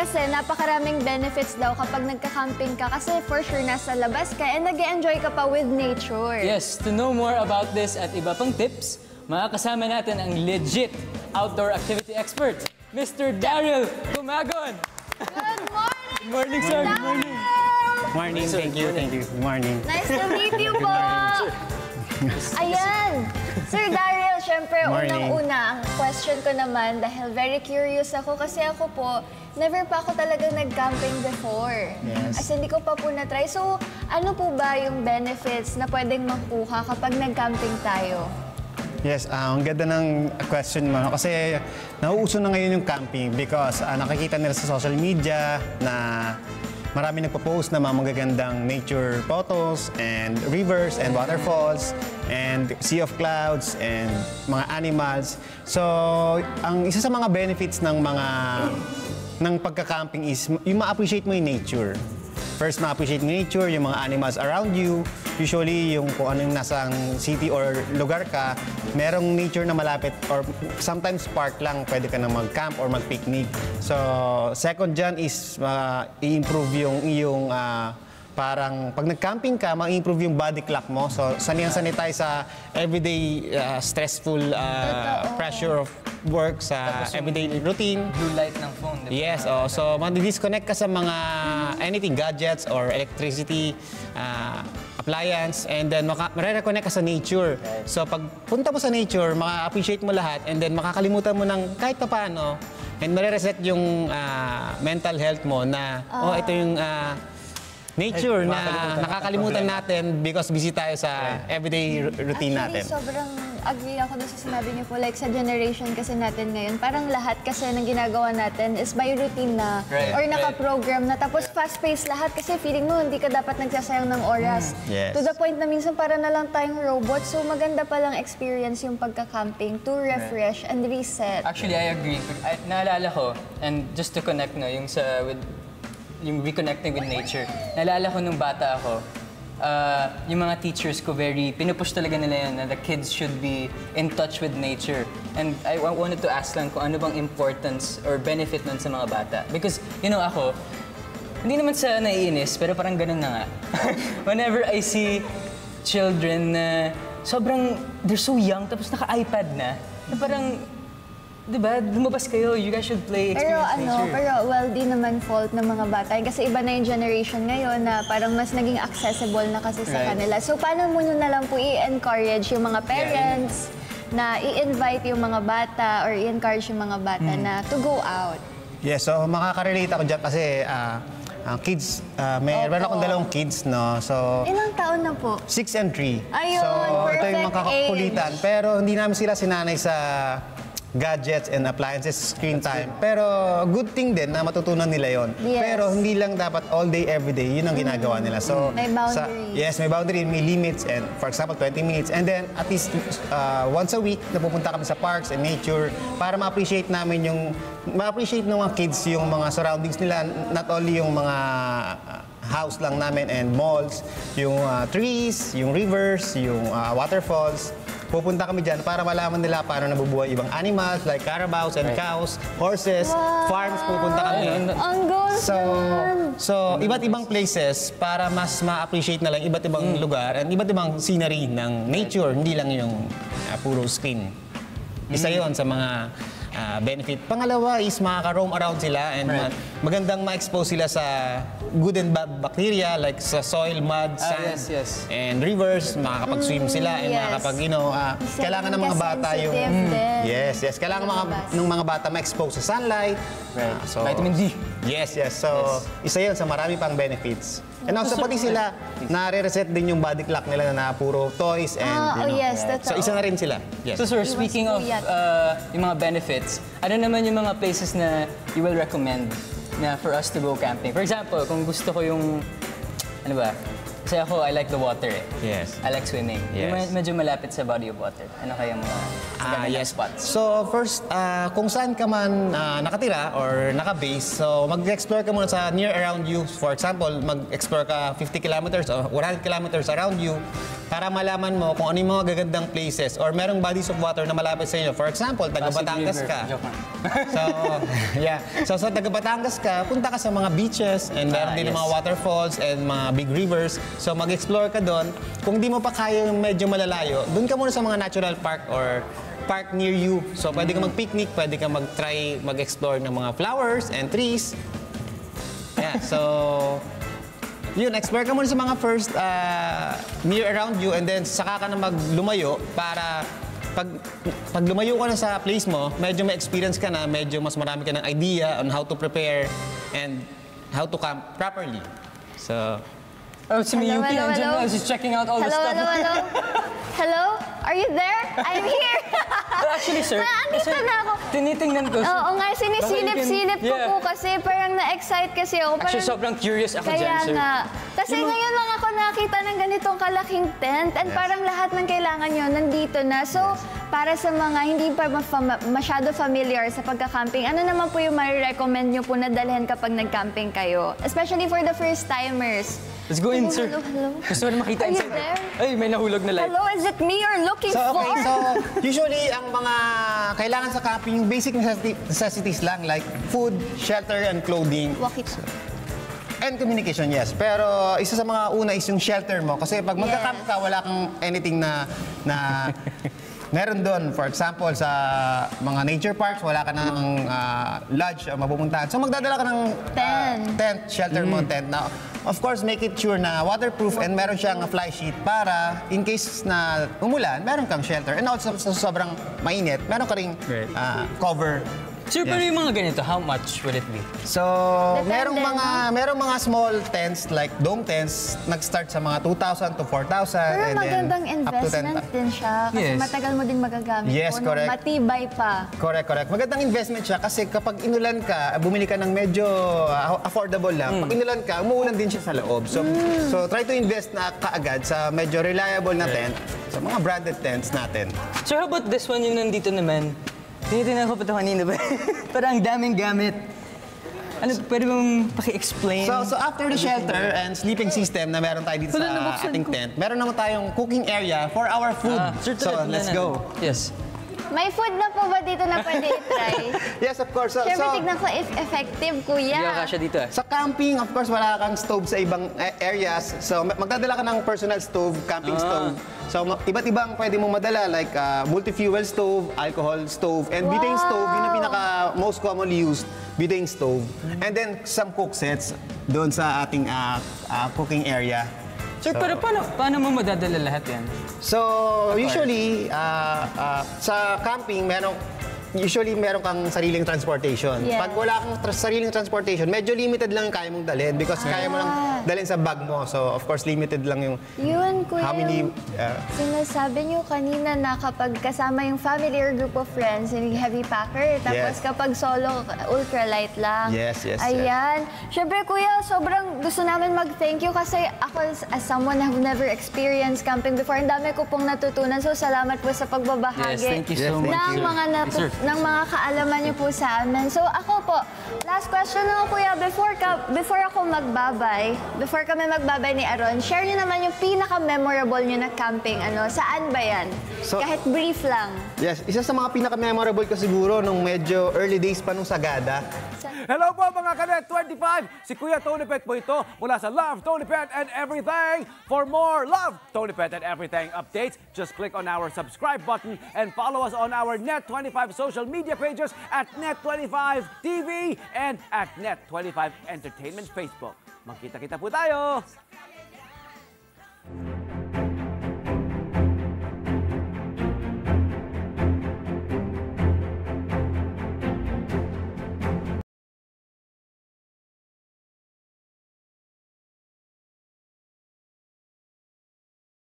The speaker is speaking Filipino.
Kasi napakaraming benefits daw kapag nagka-camping ka kasi for sure nasa labas ka and nag-enjoy ka pa with nature. Yes, to know more about this at iba pang tips, makakasama natin ang legit outdoor activity expert, Mr. Daryl Tumagon. Good morning! Good morning, sir. Good morning. Morning, thank you. Good morning. Nice to meet you po! Ayan! Sir Daryl, syempre, unang-una, ang question ko naman, dahil very curious ako, kasi ako po, never pa ako talaga nag-camping before. Yes. As hindi ko pa po na-try. So, ano po ba yung benefits na pwedeng makuha kapag nag-camping tayo? Yes, ang ganda ng question mo. Kasi nauuso na ngayon yung camping because nakikita nila sa social media na marami nagpo-post na mga magagandang nature photos and rivers and waterfalls and sea of clouds and mga animals. So, ang isa sa mga benefits ng pagka-camping is yung ma-appreciate mo yung nature. First, ma-appreciate mo nature, yung mga animals around you. Usually, yung kung anong nasa city or lugar ka, merong nature na malapit or sometimes park lang, pwede ka na mag-camp or mag-picnic. So, second dyan is i-improve yung iyong parang pag nag-camping ka, ma-improve yung body clock mo. So, sanay tayo sa everyday stressful pressure of work sa everyday routine. Blue light ng phone. Diba? Yes, so madi-disconnect ka sa mga anything, gadgets or electricity, appliance, and then mare-reconnect ka sa nature. So pag punta mo sa nature, maka-appreciate mo lahat, and then makakalimutan mo ng kahit pa paano, and mare-reset yung mental health mo na, ito yung nature na nakakalimutan natin because busy tayo sa everyday routine natin. Sobrang agree ako doon sa sinabi niyo po. Like sa generation kasi natin ngayon, parang lahat kasi ng ginagawa natin is by routine na or naka-program na. Tapos fast-paced lahat kasi feeling mo hindi ka dapat nagsasayang ng oras. Yes. To the point na minsan para na lang tayong robot. So maganda palang experience yung pagka-camping to refresh and reset. Actually, I agree. Naalala ko, and just to connect yung yung reconnecting with nature. Naalala ko nung bata ako, yung mga teachers ko pinupush talaga nila yan na the kids should be in touch with nature. And I wanted to ask lang kung ano bang importance or benefit nun sa mga bata. Because, ako, hindi naman sa naiinis, pero parang ganun na nga. Whenever I see children na they're so young, tapos naka-iPad na parang, diba, lumabas kayo, you guys should play, experience nature. Pero di naman fault ng mga bata. Kasi iba na yung generation ngayon na parang mas naging accessible na kasi sa kanila. So paano mo nyo na lang po i-encourage yung mga parents na i-invite yung mga bata or i-encourage yung mga bata na to go out? Yes, so makaka-relate ako dyan kasi kids, meron akong dalawang kids, no? So, ilang taon na po? 6 and 3. Ayun, so, perfect ito yung makakakulitan. Pero hindi namin sila sinanay sa gadgets and appliances, screen time. Pero good thing din na matutunan nila yon. Yes. Pero hindi lang dapat all day, every day, yun ang ginagawa nila. So, may boundaries. Yes, may boundary, may limits. And for example, 20 minutes. And then at least once a week, napupunta kami sa parks and nature para ma-appreciate namin ma-appreciate ng mga kids yung mga surroundings nila. Not only yung mga house lang namin and malls, yung trees, yung rivers, yung waterfalls. Pupunta kami dyan para malaman nila paano nabubuhay ibang animals like carabaos and cows, horses, farms, pupunta kami. Ang goals So, iba't ibang places para mas ma-appreciate na lang iba't ibang lugar and iba't ibang scenery ng nature, hindi lang yung puro screen. Isa yon sa mga benefit. Pangalawa is makaka-roam around sila and magandang ma-expose sila sa good and bad bacteria like sa soil, mud, sand, and rivers. Makakapag-swim sila and makakapag, kailangan ng mga bata yung... kailangan ng mga bata ma-expose sa sunlight. So, vitamin D. Yes. So, isa yun sa marami pang benefits. And also, pati sila, nare-reset din yung body clock nila na puro toys and, So, isa na rin sila. Yes. So, sir, speaking of yung mga benefits, ano naman yung mga places na you will recommend na for us to go camping? For example, kung gusto ko yung, kasi ako, I like the water eh. Yes. I like swimming. Yes. Yung medyo malapit sa body of water. Ano kaya mga magandang spots? So first, kung saan ka man nakatira or naka-base, so mag-explore ka muna sa near around you. For example, mag-explore ka 50 kilometers or 100 kilometers around you. para malaman mo kung ano yung mga gagandang places or merong bodies of water na malapit sa inyo. For example, taga Batangas ka. Joke lang. So, yeah. So, sa taga Batangas ka, punta ka sa mga beaches and meron din yes. mga waterfalls and mga big rivers. So, mag-explore ka doon. Kung di mo pa kaya yung medyo malalayo, doon ka muna sa mga natural park or park near you. So, pwede ka mag-picnic, pwede ka mag-explore ng mga flowers and trees. Yeah, so, yun, explore ka muna sa mga first near around you and then saka ka na maglumayo para pag lumayo ka na sa place mo, medyo may experience ka na, medyo mas marami ka ng idea on how to prepare and how to camp properly. So, Oh, si Hello, Miyuki, hello, andyan hello. na. She's checking out all the stuff. Hello? Hello? Are you there? I'm here! Actually, sir, Andito na ako. tinitingnan ko. Oo nga, sinisilip-silip ko Yeah. po kasi parang na-excite kasi ako. Actually, Parang, sobrang curious ako kaya dyan, sir. nga. Kasi ngayon lang ako nakita ng ganitong kalaking tent and parang lahat ng kailangan nyo nandito na. So, para sa mga hindi pa masyado familiar sa pagka-camping, ano naman po yung marirecommend nyo po na dalhin kapag nag-camping kayo? Especially for the first-timers. Let's go in, sir. Hello? Gusto mo na makita Are you inside? there? Ay, may nahulog na light. Hello, is it me you're looking So, for? okay. So, usually, ang mga kailangan sa camping, basic necessities lang like food, shelter, and clothing. Walkie. And communication, yes. Pero isa sa mga una is yung shelter mo. Kasi pag magka-camp ka, wala kang anything na meron doon. For example, sa mga nature parks, wala ka ng lodge o mapupuntahan. So magdadala ka ng tent, shelter mo, tent. Now, of course, make it sure na waterproof and meron siyang fly sheet para in case na umulan, meron kang shelter. And also, sa sobrang mainit, meron ka ring cover. Sir, pero Yes. yung mga ganito, how much would it be? So, Depende, merong mga small tents like dome tents, nag-start sa mga 2,000 to 4,000 Pero and then magandang up to 10,000. investment din siya. Kasi Yes. matagal mo din magagamit Yes, po. correct. Matibay pa. Correct. Magandang investment siya kasi kapag inulan ka, bumili ka ng medyo affordable lang. Pag inulan ka, umuulan din siya sa loob. So, try to invest na kaagad sa medyo reliable na tent, sa mga branded tents natin. Sir, how about this one yung nandito naman? Tinitingnan ko pa ito kanina ba? Parang ang daming gamit. Ano, pwede mong paki-explain? So after the shelter and sleeping system na meron tayo dito Wala, sa nabuksan ating ko. tent, meron naman tayong cooking area for our food. Sir, So, let's go. Yes. May food na po ba dito na pwede i-try? Yes, of course. So, Siyempre, tignan ko if effective, kuya. Hindi ka kasya dito eh. sa camping, of course, wala kang stove sa ibang areas. So, magdadala ka ng personal stove, camping stove. So, iba't ibang pwede mo madala like multi-fuel stove, alcohol stove, and butane stove. Yun ang pinaka most commonly used, butane stove. And then, some cook sets doon sa ating cooking area. Sir, pero paano mo madadala lahat yan? So, usually, sa camping, usually meron kang sariling transportation. Yeah. Pag wala kang sariling transportation, medyo limited lang yung kaya mong dalhin because kaya mo lang dalhin sa bag mo. So, of course, limited lang yung Yun, kuya. how many... Sinasabi niyo kanina na kapag kasama yung family or group of friends, yung heavy packer. Tapos Yes. kapag solo, ultralight lang. Yes. Ayan. Siyempre, kuya, sobrang gusto namin mag-thank you kasi ako as someone who never experienced camping before, ang dami ko pong natutunan. So, salamat po sa pagbabahagi. Yes, thank you Yes, so thank much, ng sir. mga Yes, sir. ng mga kaalaman niyo po sa amin. So ako po, last question na kuya, before ako magbabay, before kami magbabay ni Aaron, share niyo naman yung pinaka-memorable niyo na camping. Saan ba yan? So- Kahit brief lang. Yes, isa sa mga pinaka-memorable ko siguro nung medyo early days pa nung Sagada. Hello po mga Kanet 25! Si Kuya Tony Pet po ito mula sa Love, Tony Pet and Everything. For more Love, Tony Pet and Everything updates, just click on our subscribe button and follow us on our Net25 social media pages at Net25 TV and at Net25 Entertainment Facebook. Magkita-kita po tayo!